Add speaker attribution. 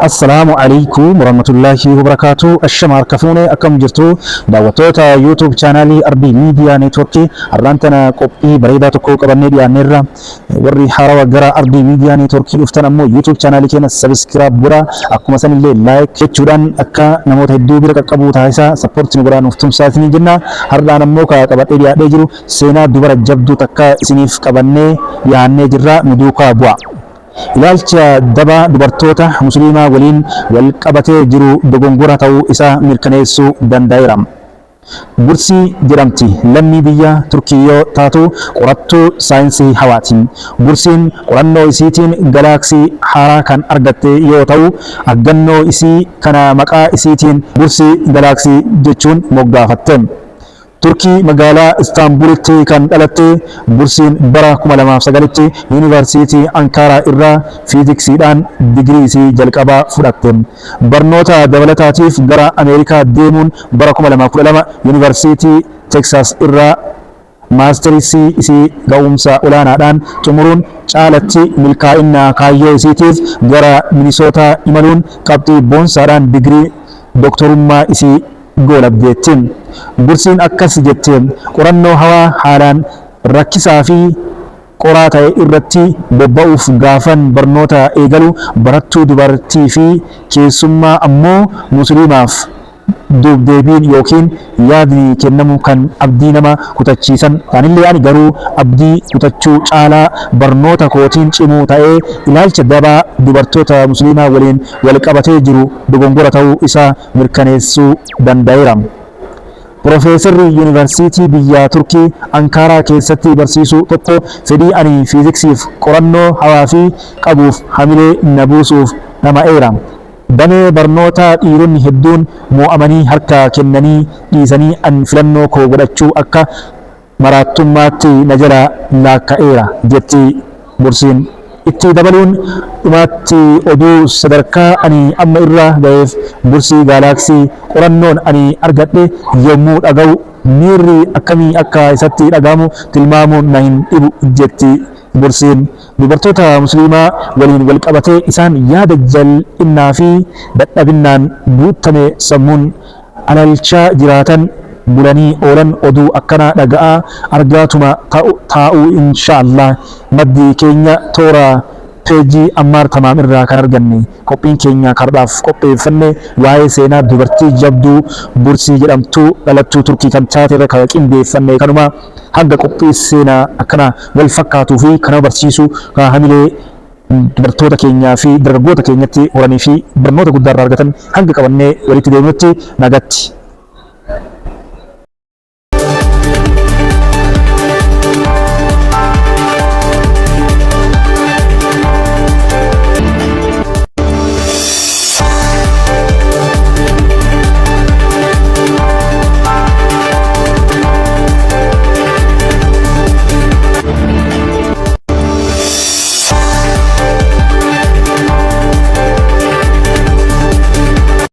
Speaker 1: Assalamu alaikum warahmatullahi wabarakatuh. Ashama harkafuune akkam jirtu daawwattoota YouTube chaanalii Arbii Miidiyaa Neetworkii har'aan tana qophii bareedaa tokko qabannee dhiyaanneerra. Warri haarawaa gara Arbii Miidiyaa Neetworkii dhuftan ammoo YouTube chaanalii keenya subscribe godhaa, akkuma sanillee like jechuudhaan akka namoota hedduu bira qaqqabu taasisaa support nu godhaa nuuf tumsaatii jenna. Har'aan ammoo qabadhee dhiyaadhee jiru seenaa dubara jabduu takka isiniif qabannee dhiyaannee jirra, nu duukaa bu'aa. Ilaalcha daba dubartoota musliimaa waliin wal qabatee jiru dogongora ta'uu isaa mirkaneessuu danda'eera. Bursii jedhamti lammii biyya Turkii yoo taatu qorattuu saayinsii hawaati. Bursiin qorannoo isiitiin galaaksii haaraa kan argatte yoo ta'u, argannoo isii kana maqaa isiitiin bursii galaaksii jechuun moggaafatte. Turkii magaalaa Istaanbulitti kan dhalatte Bursiin bara 2009tti Yuunivarsiitii Ankaaraa irraa fiiziksiidhaan digirii isii jalqabaa fudhatte. Barnoota dabalataatiif gara Ameerikaa deemuun bara 2012 Yuunivarsiitii Teeksaas irraa maasterisii isii ga'umsa olaanaadhaan xumuruun caalatti milkaa'ina kaayyoo isiitiif gara Minisootaa imaluun qabxii boonsaadhaan digirii doktorummaa isii goolabdeetti. Bursiin akkas jette, qorannoo hawaa haalaan rakkisaa fi qoraa ta'e irratti bobba'uuf gaafan barnoota eegalu barattuu dubartii fi keessummaa ammoo musliimaaf dubdeebiin yookiin yaadni kennamu kan abdii nama kutachiisan. Anillee ani garuu abdii kutachuu caalaa barnoota kootiin cimuu ta'ee ilaalcha dabaa dubartoota musliimaa waliin wal qabatee jiru dogongora ta'uu isaa mirkaneessuu danda'eera. Profeesarri Yuunivarsiitii biyya Turkii Ankaaraa keessatti barsiisu tokko fedhii ani fiiziksiif qorannoo hawaa fi qabuuf hamilee na buusuuf dhama'eera. Damee barnoota dhiironni hedduun mo'amanii harka kennanii dhiisanii an filannoo koo godhachuu akka maraattummaatti na jala laakka'eera jetti Bursiin. Itti dabaluun dhumaatti oduu sadarkaa ani amma irra ga'eef bursii gaalaaksii qorannoon ani argadhe yommuu dhaga'u miirri akkamii akka isatti dhagahamu tilmaamuun na hin dhibu jetti Bursiin. Dubartoota musliimaa waliin wal qabatee isaan yaada jal'innaa fi dadhabinnaan guutame sammuun alalchaa jiraatan bulanii oolan oduu akkana dhaga'aa argaatuma taa'uu inshaallah. Maddi keenya toora peejii Ammaar Tamaam irraa kan arganne qophiin keenya kardhaaf qopheeffanne waa'ee seenaa dubartii jabduu Bursii jedhamtuu dhalattuu Turkii kan taate irra kan qindeeffanne kanuma hanga qophii seenaa akkana wal fakkaatuu fi kana barsiisu kan hamilee dubartoota keenyaa fi dargaggoota keenyatti horanii fi barnoota guddaa irraa argatan hanga qabannee walitti deemnutti nagatti.